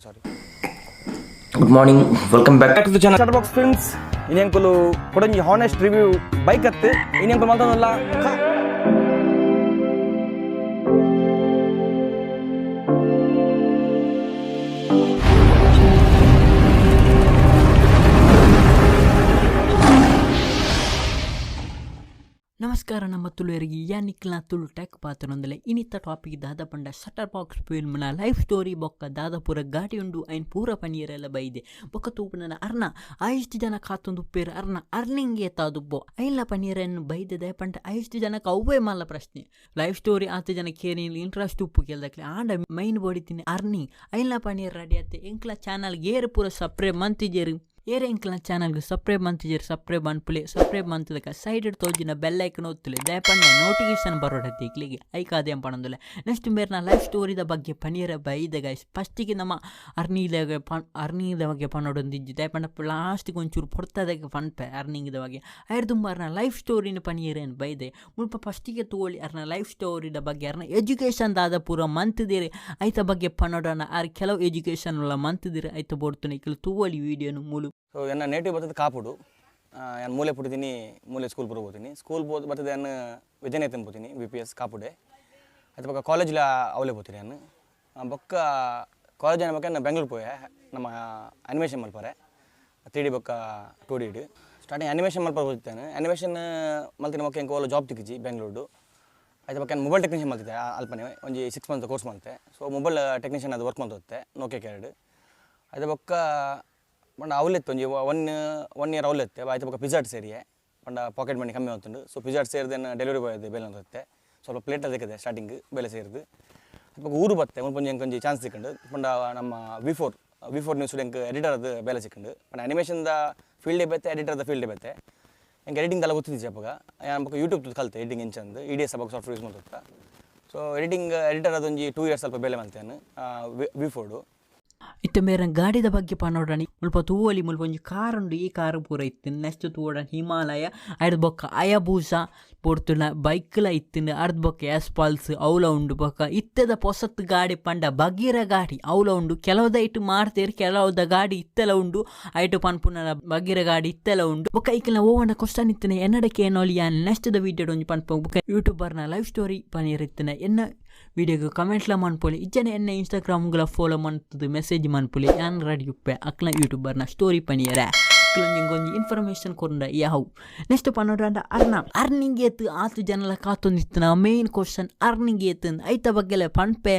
Sorry. Good morning, welcome back to the channel Shutterbox Films. Inyankulu kodanji honest review bike atte inyankulu maltanalla ನಮಸ್ಕಾರ ನಮ್ಮ ತುಳುವರಿಗೆ ಯಾನಿಕ್ಲ Tulu tech ಪಾತ್ರನೊಂದಲೆ ಇನಿತ್ತ topic ದಾದ ಪಂಡ shutter box ಫಿಲ್ಮ್ನ life story ಬೊಕ್ಕ ದಾದ ಪೂರ ಗಾಡಿ ಉಂಡು ಐನ್ ಪೂರ ಪನಿಯರೆಲ್ಲ ಬೈದೆ ಬೊಕ್ಕ ತೂಪನ ಅರ್ನ ಆಯಿಷ್ಟು ಜನ ಕಾತೊಂದು ಉಪ್ಪೇರು ಅರ್ನ ಅರ್ನಿಂಗ್ ಏತಾದುಬ್ಬೋ ಐನ್ಲ ಪನಿಯರನ್ನು ಬೈದೆ ಪಂಡ ಆಯಿಷ್ಟು ಜನಕ್ಕೆ ಅವೇ ಮಲ್ಲ ಪ್ರಶ್ನೆ ಲೈಫ್ ಸ್ಟೋರಿ ಆತ ಜನ ಕೇರಿನಲ್ಲಿ ಇಂಟ್ರೆಸ್ಟ್ ಉಪ್ಪು ಕೇಳ್ದಕ್ಲೆ ಆಂಡ ಮೈನ್ ಬೋಡಿತೀನಿ ಅರ್ನಿಂಗ್ ಐನ್ಲ ಪನಿಯರ್ ರೆಡಿ ಆತೆ ಎಂಕ್ಲ ಚಾನಲ್ಗೆ ಏರು ಪೂರ ಸಪ್ರೇಟ್ ಮಂತಿಜೇರು ಏರೆ ಎಂಕ್ಲ ಚಾನಲ್ಗೆ ಸಪ್ರೇಟ್ ಮಂತಿಜೇರು ಸಪ್ರೇಟ್ ಅನ್ಪುಲೆ ಸಪ್ರೇಟ್ ಮಂತದಕ್ಕೆ ಸೈಡ್ ತೋಜಿನ ಬೆಲ್ ಐಕನ್ ಒತ್ತುಲೆ ದಯಪಂಡ ನೋಟಿಫಿಕೇಶನ್ ಬರೋಡತ್ತೆ ಇಕ್ಲಿಗೆ ಐಕಾದೆ ಪಣಂದುಲೆ ನೆಕ್ಸ್ಟ್ ಮೇರ್ನ ಲೈಫ್ ಸ್ಟೋರಿದ ಬಗ್ಗೆ ಪನಿಯರ ಬೈದ ಗೈಸ್ ಫಸ್ಟಿಗೆ ನಮ್ಮ ಅರ್ನಿಂಗ್ದ ಬಗ್ಗೆ ಪನ್ನೋಡೊಂದಿದ್ದು ದಯಪಂಡ ಲಾಸ್ಟಿಗೆ ಒಂಚೂರು ಪೊರ್ತದಾಗೆ ಪನ್ಪೆ ಅರ್ನಿಂಗ್ದ ಬಗ್ಗೆ ಐದು ತುಂಬ ಅರ್ನ ಲೈಫ್ ಸ್ಟೋರಿನ ಪನಿಯರೇನು ಬೈದೆ ಮುಲ್ಪ ಫಸ್ಟಿಗೆ ತೋಳಿ ಅರ್ನ ಲೈಫ್ ಸ್ಟೋರಿದ ಬಗ್ಗೆ ಅರ್ನ ಎಜುಕೇಷನ್ ದಾದ ಪೂರ ಮಂತಿದ್ದೀರಿ ಐತ ಬಗ್ಗೆ ಪನ್ನೋಡೋಣ ಆರ್ ಕೆಲವು ಎಜುಕೇಷನ್ ಎಲ್ಲ ಮಂತಿದ್ದೀರಿ ಐತ ಬೋಡ್ತಾನೆ ಇಕ್ಲು ತೂವಳಿ ವೀಡಿಯೋನು ಮೂಲು ಸೊ ಎನ್ನ ನೇಟಿವ್ ಬರ್ತದೆ ಕಾಪುಡು ನಾನು ಮೂಲೆ ಪುಡ್ತೀನಿ ಮೂಲೆ ಸ್ಕೂಲ್ ಪೂರ ಹೋಗ್ತೀನಿ ಸ್ಕೂಲ್ ಬರ್ತದೆ ನಾನು ವಿಜಯನೇತನ್ ಹೋಗ್ತೀನಿ VPS ಕಾಪುಡೆ ಅದು ಬೊಕ್ಕ ಕಾಲೇಜ್ಲ ಅವಲೇ ಹೋಗ್ತೀನಿ ನಾನು ಬೊಕ್ಕ ಕಾಲೇಜ್ ಅನ್ನ ಬೊಕ್ಕ ನಾನು ಬೆಂಗಳೂರು ಪೋಯೆ ನಮ್ಮ ಅನಿಮೇಷನ್ ಮಲ್ಪರೆ 3D ಬೊಕ್ಕ 2D ಇಡು ಸ್ಟಾರ್ಟಿಂಗ್ ಅನಿಮೇಷನ್ ಮಲ್ಪರೆ ಹೋಗ್ತೇನೆ ಅನಿಮೇಷನ್ ಮಲ್ತಿನ ಬೊಕ್ಕ ಎಂಕ ಓಲ ಜಾಬ್ ತಿಕ್ಕಿಜಿ ಬೆಂಗಳೂರು ಅದು ಬೊಕ್ಕ ಮೊಬೈಲ್ ಟೆಕ್ನಿಷಿಯನ್ ಮಲ್ತಿದ್ದೆ ಅಲ್ಪನೆ ಒಂದು 6 ಮಂತ್ ಕೋರ್ಸ್ ಮಲ್ತೆ ಸೊ ಮೊಬೈಲ್ ಟೆಕ್ನಿಷಿಯನ್ ಅದು ವರ್ಕ್ ಮಾಡ್ತೋತ್ತೆ ನೋಕೆ ಕೇರ್ಡ್ ಅದು ಬೊಕ್ಕ ಪಂಡ ಅವಲೆತ್ತು ಒಂಜಿ ಒನ್ ಇಯರ್ ಅವಲೆತ್ತೆ ಆಯ್ತು ಬೊಕ್ಕ ಪಿಜ್ಜಾಟ್ ಸೇರಿಯೆ ಪಂಡ ಪಾಕೆಟ್ ಮನಿ ಕಮ್ಮಿ ಆಗ್ತುಂಡು ಸೊ ಪಿಜ್ಜಾಟ್ ಸೇರಿದೇನು ಡೆಲಿವರಿ ಬಾಯ್ ಬೇಲೆ ಅಂತತ್ತೆ ಸ್ವಲ್ಪ ಪ್ಲೇಟ್ ಅದಕ್ಕೆ ಸ್ಟಾರ್ಟಿಂಗ್ ಬೇಲೆ ಸೇರಿದು ಅದು ಊರು ಬತ್ತೆ ಒಂದು ಎಂಕೊಂಜಿ ಚಾನ್ಸ್ ಸಿಕ್ಕಂಡು ಪಂಡ ನಮ್ಮ ವಿ4 ನ್ಯೂಸ್ ಎಂಕ್ ಎಡಿಟರ್ ಅದು ಬೇಲೆ ಸಿಕ್ಕಂಡು ಪಂಡ ಅನಿಮೇಷನ್ದ ಫೀಲ್ಡೇ ಬೇತೆ ಎಡಿಟರ್ದ ಫೀಲ್ಡೇ ಬೇತೆ ಎಂಗೆ ಎಡಿಟಿಂಗ್ ಎಲ್ಲ ಗೊತ್ತಿದ್ದೆ ಅಪ್ಪಾಗ ನಾನು ಬೊಕ್ಕ ಯೂಟ್ಯೂಬ್ ಕಲ್ತೆ ಎಡಿಟಿಂಗ್ ಎಂಚಂದು EDS ಬೊಕ್ಕ ಸಾಫ್ಟ್ವೇರ್ ಯೂಸ್ ಮಾಡ್ತಾ ಸೊ ಎಡಿಟರ್ ಅದೊಂದು 2 ಇಯರ್ಸ್ ಸ್ವಲ್ಪ ಬೇಲೆ ಮಾಡ್ತೇನೆ ವಿ4 ಇತ್ತ ಮೇರೆ ಗಾಡಿದ ಬಗ್ಗೆ ಪನ್ನೋಡನಿ ಮುಲ್ಪ ತೂವಲಿ ಮುಲ್ಪ ಒಂಜಿ ಕಾರ್ ಉಂಡು ಈ ಕಾರು ಪೂರ ಇತ್ತಿನ ನೆಕ್ಸ್ಟ್ ತೂವಡ ಹಿಮಾಲಯ ಅರ್ಧ ಬೊಕ್ಕ ಅಯಬೂಸ ಪೊರ್ತುನ ಬೈಕ್ಲ ಇತ್ತಿನ ಅರ್ಧ ಬೊಕ್ಕ ಎಸ್ಪಾಲ್ಸ್ ಅವಲ ಉಂಡು ಬೊಕ್ಕ ಇತ್ತದ ಪೊಸತ್ ಗಾಡಿ ಪಂಡ ಬಗೀರ ಗಾಡಿ ಅವಲ ಉಂಡು ಕೆಲವುದ ಇಟ್ಟು ಮಾಡ್ತೇರಿ ಕೆಲವುದ ಗಾಡಿ ಇತ್ತೆಲ್ಲ ಉಂಡು ಐಟು ಪನ್ಪುನ ಬಗೀರ ಗಾಡಿ ಇತ್ತೆಲ್ಲ ಉಂಡು ಬೊಕ್ಕ ಈಕಲ್ನ ಓವಣ್ಣ ಕ್ವಶನ್ ಇತ್ತಿನ ಎನ್ನಡಕ್ಕೆ ಏನೋಲಿ ನೆಕ್ಸ್ಟ್ ದ ವಿಡಿಯೋ ಒಂಜಿ ಪನ್ಪ ಬೊಕ್ಕ ಯೂಟ್ಯೂಬರ್ನ ಲೈಫ್ ಸ್ಟೋರಿ ಪನೀರ್ ಇತ್ತಿನ ಎನ್ನ ವಿಡಿಯೋಗೆ ಕಮೆಂಟ್ಲ ಮನ್ಪೊಲಿ ಇಜ್ಜನೆ ಎನ್ನ ಇನ್ಸ್ಟಾಗ್ರಾಮ್ಗಳ ಫಾಲೋ ಮಾಡ್ತದೆ ಮೆಸೇಜ್ ಮನ್ಪೊಲಿ ಯಾನ್ ರೆಡಿ ಉಪ್ಪೆ ಅಕ್ಲ ಯೂಟ್ಯೂಬರ್ನ ಸ್ಟೋರಿ ಪನಿಯರ ನಿಂಗೊಂದು ಇನ್ಫಾರ್ಮೇಷನ್ ಕೊರಂಡ ಯಾವು ನೆಕ್ಸ್ಟ್ ಪನ್ನೋಡ ಅರ್ನಿಂಗ್ ಏತು ಆತು ಜನಲ ಕಾತೊಂದಿತ್ತನ ಮೇನ್ ಕ್ವಶನ್ ಅರ್ನಿಂಗ್ ಏತನ್ ಐತ ಬಗ್ಗೆಲೆ ಪನ್ಪೆ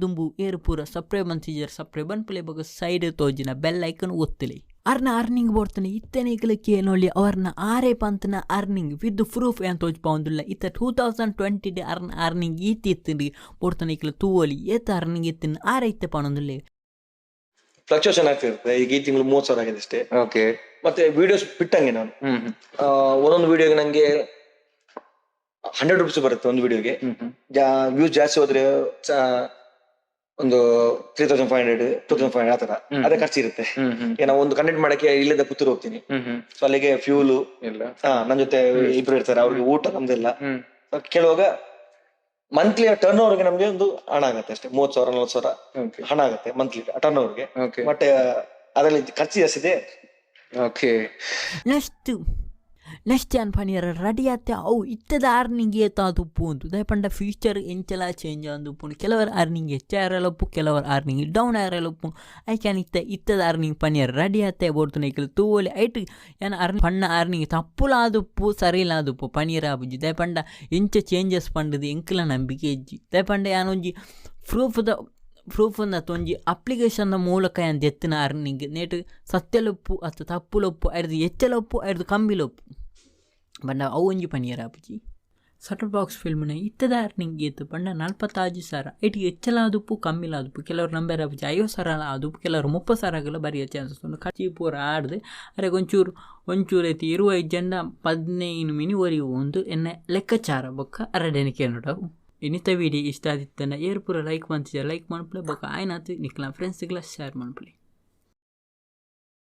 ದುಂಬು ಏರು ಪೂರ ಸಪ್ರೇ ಮಂತಿಜರ್ ಸಪ್ರೇ ಬನ್ಪಲೆ ಬಗ್ಗೆ ಸೈಡ್ ತೋಜಿನ ಬೆಲ್ ಐಕನ್ ಒತ್ತಲಿ ಅರ್ನಿಂಗ್ ಬೋಡ್ತಾನೆ ಇತ್ತನೆ ಈಗಲಕ್ಕೆ ಏನೊಳ್ಳಿ ಅವ್ರನ್ನ ಆರೇ ಪಂತನ ಅರ್ನಿಂಗ್ ವಿತ್ ಪ್ರೂಫ್ ಏನು ತೋಜ್ಪಾವಂದಿಲ್ಲ ಇತ್ತ 2020 ಅರ್ನಿಂಗ್ ಇತ್ತಿತ್ತಂಡಿ ಬೋಡ್ತಾನೆ ಈಗಲ ತೂವಲಿ ಏತ ಅರ್ನಿಂಗ್ ಇತ್ತಿನ ಆರೈತೆ ಪಣೊಂದಿಲ್ಲ ಫ್ಲಕ್ಚುಯೇಷನ್ ಆಗ್ತಿರುತ್ತೆ. ಈಗ ಈ ತಿಂಗಳು 30,000 ಆಗಿದೆ ಅಷ್ಟೇ. ಓಕೆ. ಮತ್ತೆ ವಿಡಿಯೋಸ್ ಬಿಟ್ಟಂಗೆ ನಾನು ಒಂದೊಂದು ವಿಡಿಯೋಗೆ ನಂಗೆ 100 ರೂಪೀಸ್ ಬರುತ್ತೆ ಒಂದು ವಿಡಿಯೋಗೆ. ವ್ಯೂಸ್ ಜಾಸ್ತಿ ಹೋದ್ರೆ ಒಂದು 3,500 2,500 ಆತರ ಅದೇ ಖರ್ಚಿರುತ್ತೆ. ಏನೋ ಒಂದು ಕಂಟೆಂಟ್ ಮಾಡಕ್ಕೆ ಇಲ್ಲದ ಪುತ್ತೂರು ಹೋಗ್ತೀನಿ, ಸೊ ಅಲ್ಲಿಗೆ ಫ್ಯೂಲು ನನ್ನ ಜೊತೆ ಇಬ್ರು ಇರ್ತಾರೆ, ಅವ್ರಿಗೆ ಊಟ ನಮ್ದೆಲ್ಲ ಕೇಳುವಾಗ ಮಂತ್ಲಿ ಟರ್ನ್ ಓವರ್ಗೆ ನಮ್ಗೆ ಒಂದು ಹಣ ಆಗತ್ತೆ ಅಷ್ಟೇ. 30,000 40,000 ಹಣ ಆಗತ್ತೆ ಮಂತ್ಲಿ ಟರ್ನ್ ಓವರ್ಗೆ. ಬಟ್ ಅದರಲ್ಲಿ ಖರ್ಚು ಜಾಸ್ತಿ ಇದೆ. ಓಕೆ. ನೆಕ್ಸ್ಟ್ ಏನು ಪನಿಯರ ರೆಡಿ ಆತ್ತೆ ಅವು ಇತ್ತದ ಅರ್ನಿಂಗ್ ಏತಾದುಪ್ಪು ಅಂತ ದಯಪಂಡ ಫ್ಯೂಚರ್ ಎಂಚೆಲ್ಲ ಚೇಂಜ್ ಅಂದುಪ್ಪು. ಕೆಲವರು ಅರ್ನಿಂಗ್ ಹೆಚ್ಚಾರಲ್ಲಪ್ಪು, ಕೆಲವರು ಅರ್ನಿಂಗ್ ಡೌನ್ ಆರಲ್ಲಪ್ಪು. ಐಕ್ಯಾನ್ ಇತ್ತದ ಅರ್ನಿಂಗ್ ಪನಿಯರ್ ರೆಡಿ ಆತ್ತೆ ಬೋಡ್ತಾನೆ ಈಕಲು ತೂವಲಿ ಐಟು ಏನು ಪಣ್ಣ ಅರ್ನಿಂಗ್ ತಪ್ಪುಲಾದುಪ್ಪು ಸರಿಯಿಲ್ಲಾದುಪ್ಪು ಪನೀರ್ ಆಬುಜಿ ದಯಪಂಡ ಎಂಚ ಚೇಂಜಸ್ ಪಂಡದು ಎಂಕಲ ನಂಬಿಕೆ ಇಜ್ಜಿ ದಯಪಂಡ ಯಾನೊಂಜಿ ಪ್ರೂಫನ್ನ ತೊಂಜಿ ಅಪ್ಲಿಕೇಶನ್ನ ಮೂಲಕ ಏನು ಎತ್ತಿನ ಅರ್ನಿಂಗ್ ನೇಟು ಸತ್ಯಲೊಪ್ಪು ಅಥವಾ ತಪ್ಪುಲೊಪ್ಪು ಐದು ಹೆಚ್ಚಲೊಪ್ಪು ಐದು ಕಮ್ಮಿಲೊಪ್ಪು ಬಂಡ ಅವು ಒಂಜಿ ಪನಿಯರ್ ಆಪುಜಿ. ಶಟರ್ ಬಾಕ್ಸ್ ಫಿಲ್ಮ್ನ ಇತ್ತದ ಅರ್ನಿಂಗ್ ಏತು ಪಂಡ 45,000 ಐಟಿ ಹೆಚ್ಚಲಾದುಪ್ಪು ಕಮ್ಮಿಲಾದುಪ್ಪು. ಕೆಲವರು ನಂಬರ್ ಆಪುಜಿ 50,000 ಆದುಪ್ಪು, ಕೆಲವರು 30,000 ಬರೆಯೋ ಚಾನ್ಸಸ್ ಉಂಟು. ಖರ್ಚಿ ಪೂರ ಆಡ್ದು ಅರೆ ಒಂಚೂರು ಐತಿ 25 ಜನ 15 ಮಿನಿವರೆಗೂ ಒಂದು ಎನ್ನ ಲೆಕ್ಕಾಚಾರ ಬೊಕ್ಕ ಅರಡೆನಿಕೆ ನೋಡವು. ಇನ್ನಿತ ವಿಡಿಯೋ ಇಷ್ಟ ಆದಿತ್ತನ ಏರ್ಪುರ ಲೈಕ್ ಮಾಡ್ತಿದ್ದೆ ಲೈಕ್ ಮಾಡ್ಪಲೆ ಬೊಕ್ಕ ಆಯ್ನಾತು ನಿಕ್ಲ ಫ್ರೆಂಡ್ಸ್ಗೆಲ್ಲ ಶೇರ್ ಮಾಡ್ಪಲಿ.